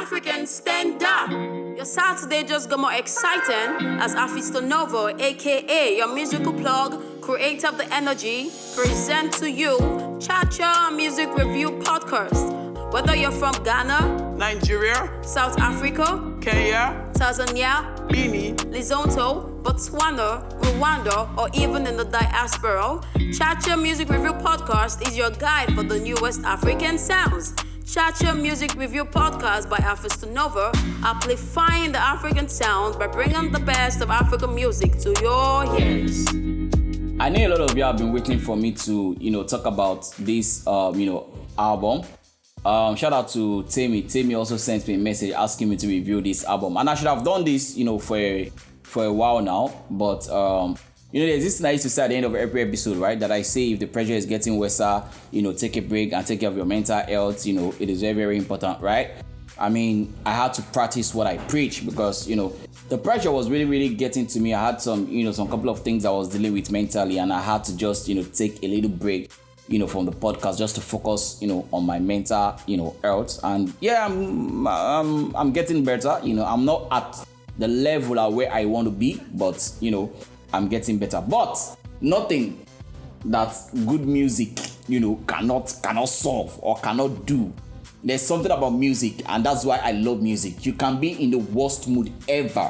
Africans, stand up. Your Saturday just got more exciting as Afisto Novo, aka your musical plug, creator of the energy, present to you Cha Music Review Podcast. Whether you're from Ghana, Nigeria, South Africa, Kenya, Tanzania, Benin, Lesotho, Botswana, Rwanda, or even in the diaspora, Cha Music Review Podcast is your guide for the newest African sounds. Cha Music Review Podcast by Afisto Nova, amplifying the African sounds by bringing the best of African music to your ears. I know a lot of you have been waiting for me to, talk about this, album. Shout out to Tammy. Tammy also sent me a message asking me to review this album, and I should have done this, for a while now. But there's this thing I used to say at the end of every episode, right? That I say if the pressure is getting worse, take a break and take care of your mental health. It is very, very important, right? I mean, I had to practice what I preach because the pressure was really, really getting to me. I had some couple of things I was dealing with mentally, and I had to just take a little break from the podcast just to focus on my mental health. And yeah, I'm getting better. I'm not at the level at where I want to be, but I'm getting better. But nothing that good music cannot solve or cannot do. There's something about music, and that's why I love music. You can be in the worst mood ever,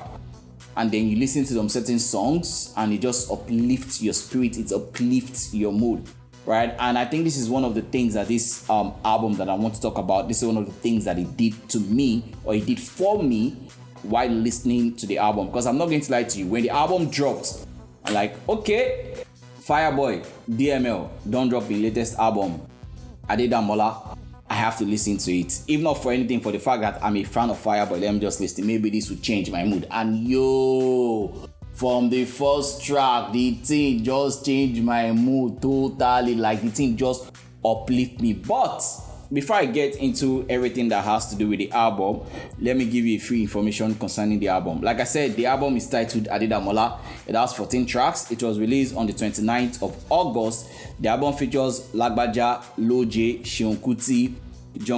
and then you listen to some certain songs and it just uplifts your spirit, it uplifts your mood, right? And I think this is one of the things that this album that I want to talk about, this is one of the things that it did to me, or it did for me while listening to the album. Because I'm not going to lie to you, when the album dropped, I'm like, okay, Fireboy DML don't drop the latest album, Adedamola, I have to listen to it. If not for anything, for the fact that I'm a fan of Fireboy, let me just listen. Maybe this will change my mood. And from the first track, the thing just changed my mood totally. Like, the thing just uplift me. But before I get into everything that has to do with the album, let me give you a few information concerning the album. Like I said, the album is titled Adedamola. It has 14 tracks. It was released on the 29th of August. The album features Lagbaja, Lojay, Seun, Kuti,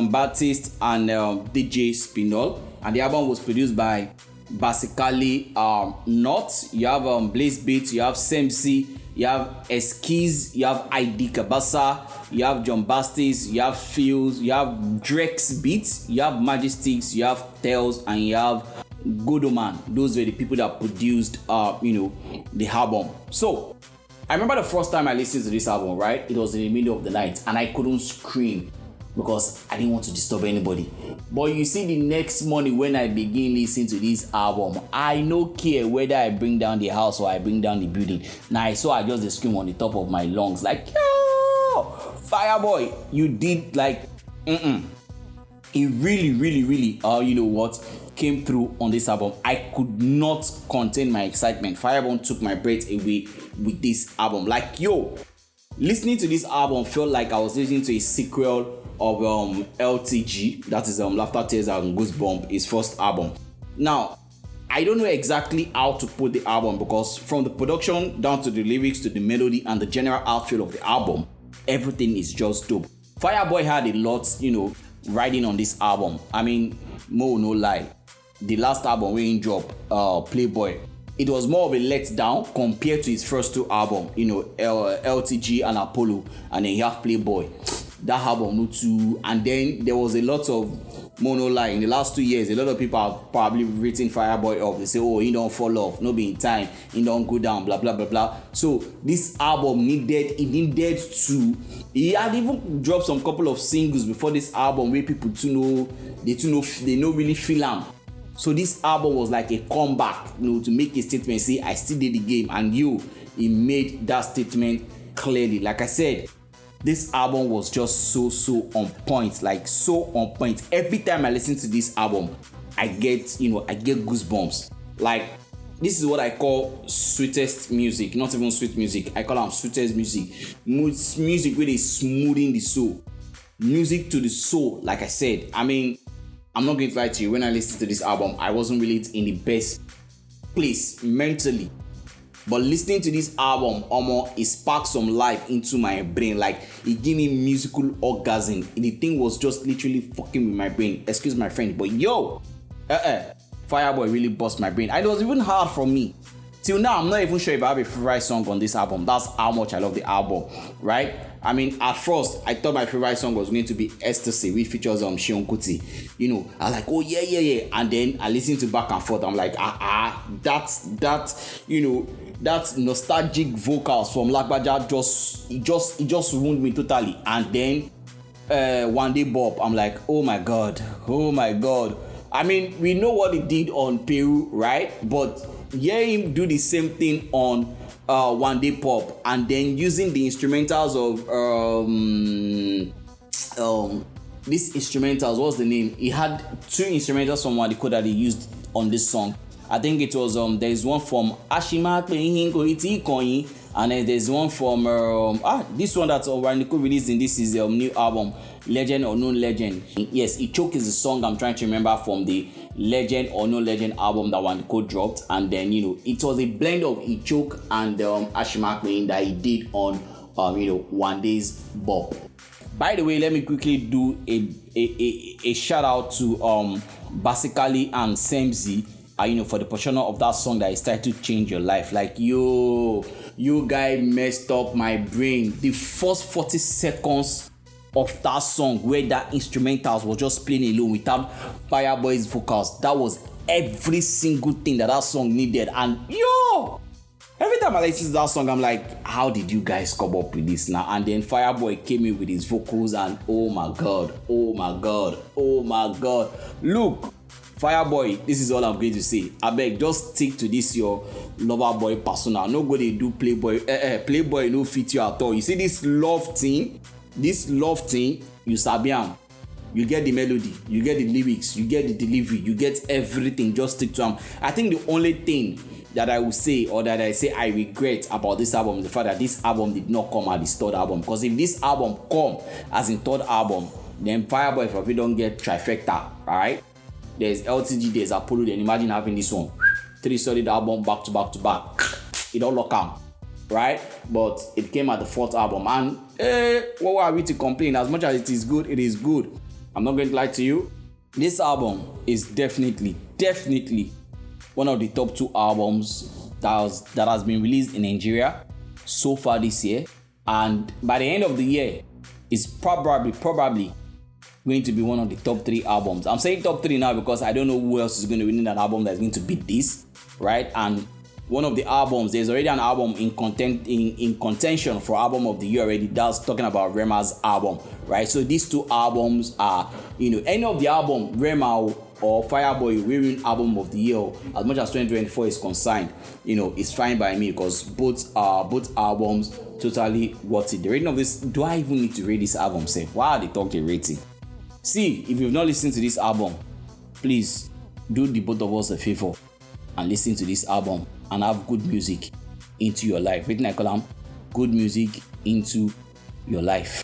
Batiste, and DJ Spinall. And the album was produced by Bassiqally, Nxrth. You have BLAISEBEATZ, you have Semzi, you have Eskeez, you have Cabasa, you have Batiste, you have Pheelz, you have Drexbeats, you have Magicstickz, you have Telz, and you have Godomar. Those were the people that produced the album. So I remember the first time I listened to this album, right? It was in the middle of the night and I couldn't scream because I didn't want to disturb anybody. But you see, the next morning when I begin listening to this album, I no care whether I bring down the house or I bring down the building. Now I just scream on the top of my lungs like, yo, Fireboy, you did like, It really, really, really, came through on this album. I could not contain my excitement. Fireboy took my breath away with this album. Like, listening to this album felt like I was listening to a sequel of LTG, that is Laughter, Tears and Goosebumps, his first album. Now, I don't know exactly how to put the album because from the production down to the lyrics to the melody and the general outfit of the album, everything is just dope. Fireboy had a lot, riding on this album. I mean, no lie, the last album when he dropped, Playboy, it was more of a letdown compared to his first two albums, LTG and Apollo, and then he have Playboy. That album, no too. And then there was a lot of mono lie. In the last 2 years, a lot of people have probably written Fireboy off. They say, oh, he don't fall off, no be in time, he don't go down, blah, blah, blah, blah. So this album needed to, he had even dropped some couple of singles before this album where people they don't really feel him. So this album was like a comeback, to make a statement, say, I still did the game. And he made that statement clearly. Like I said, this album was just so on point, like so on point. Every time I listen to this album, I get goosebumps. Like, this is what I call sweetest music, not even sweet music. I call them sweetest music. Music really smoothing the soul. Music to the soul, like I said. I mean, I'm not going to lie to you, when I listened to this album, I wasn't really in the best place mentally. But listening to this album, it sparked some life into my brain. Like, it gave me musical orgasm. The thing was just literally fucking with my brain. Excuse my French, but yo, Fireboy really bust my brain. And it was even hard for me. Till now, I'm not even sure if I have a favorite song on this album. That's how much I love the album, right? I mean, at first, I thought my favorite song was going to be Ecstasy, which features Seun Kuti. You know, I was like, oh yeah. And then I listened to back and forth. I'm like, that nostalgic vocals from Lagbaja just ruined me totally. And then One Day Bob, I'm like, oh my god. I mean, we know what he did on Peru, right? But hear him do the same thing on One Day Pop, and then using the instrumentals of these instrumentals, what's the name? He had 2 instrumentals from One Day Code that he used on this song. I think it was there's one from Ashima and then there's one from this one that's One Day Code released in this is new album, Legend or Known Legend. Yes, Ichoke is the song I'm trying to remember from the Legend or No Legend album that One Day Code dropped, and then it was a blend of Ichoke and Ashima that he did on One Day's Bop. By the way, let me quickly do a shout out to Bassiqally and Semzi, for the portion of that song that is titled Change Your Life. Like, you guys messed up my brain. The first 40 seconds of that song where that instrumentals was just playing alone without Fireboy's vocals, that was every single thing that song needed. And every time I listen to that song, I'm like, how did you guys come up with this now? And then Fireboy came in with his vocals, and oh my god. Look, Fireboy, this is all I'm going to say. I beg, just stick to this your lover boy persona. No go dey do playboy. Playboy no fit you at all. You see this love thing, you sabi am. You get the melody, you get the lyrics, you get the delivery, you get everything. Just stick to them. I think the only thing that I will say, or that I say I regret about this album, is the fact that this album did not come as his 3rd album. Because if this album come as in 3rd album, then Fireboy probably don't get trifecta, alright? There's LTG, there's Apollo, then imagine having this one. 3 solid album back to back. It don't look out, right? But it came at the 4th album, and what were we to complain? As much as it is good, it is good. I'm not going to lie to you. This album is definitely one of the top 2 albums that has been released in Nigeria so far this year. And by the end of the year, it's probably going to be one of the top 3 albums. I'm saying top 3 now because I don't know who else is going to win that album that's going to beat this, right? And one of the albums, there's already an album in contention for album of the year already. That's talking about Rema's album, right? So these 2 albums are, any of the album, Rema or Fireboy will win album of the year. As much as 2024 is concerned, it's fine by me, because both albums totally worth it. The rating of this, do I even need to rate this album? Say, why are they talking rating? See, if you've not listened to this album, please do the both of us a favor and listen to this album and have good music into your life. Rating I call them good music into your life.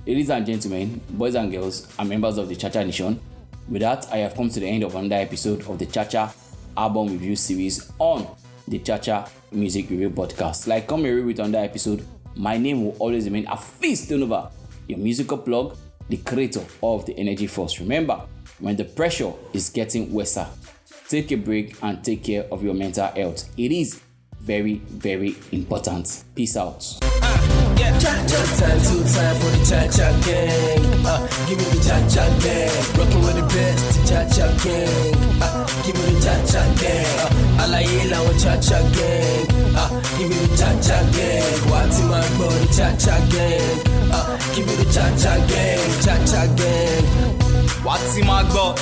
Ladies and gentlemen, boys and girls, and members of the Chacha Nation, with that, I have come to the end of another episode of the Chacha album review series on the Chacha Music Review Podcast. Like, come here with another episode. My name will always remain Hafiz Tonova, your musical plug, the creator of the Energy Force. Remember, when the pressure is getting worse, take a break and take care of your mental health. It is very, very important. Peace out. Yeah, time for the Cha-Cha gang. Give me the Cha-Cha gang. Rockin' with the best, the Cha-Cha gang. Give me the Cha-Cha gang. Alayela with Cha-Cha gang. Give me the Cha-Cha gang. What's in my body, Cha-Cha gang. Give me the Cha-Cha gang. Cha-Cha gang. What's in my body?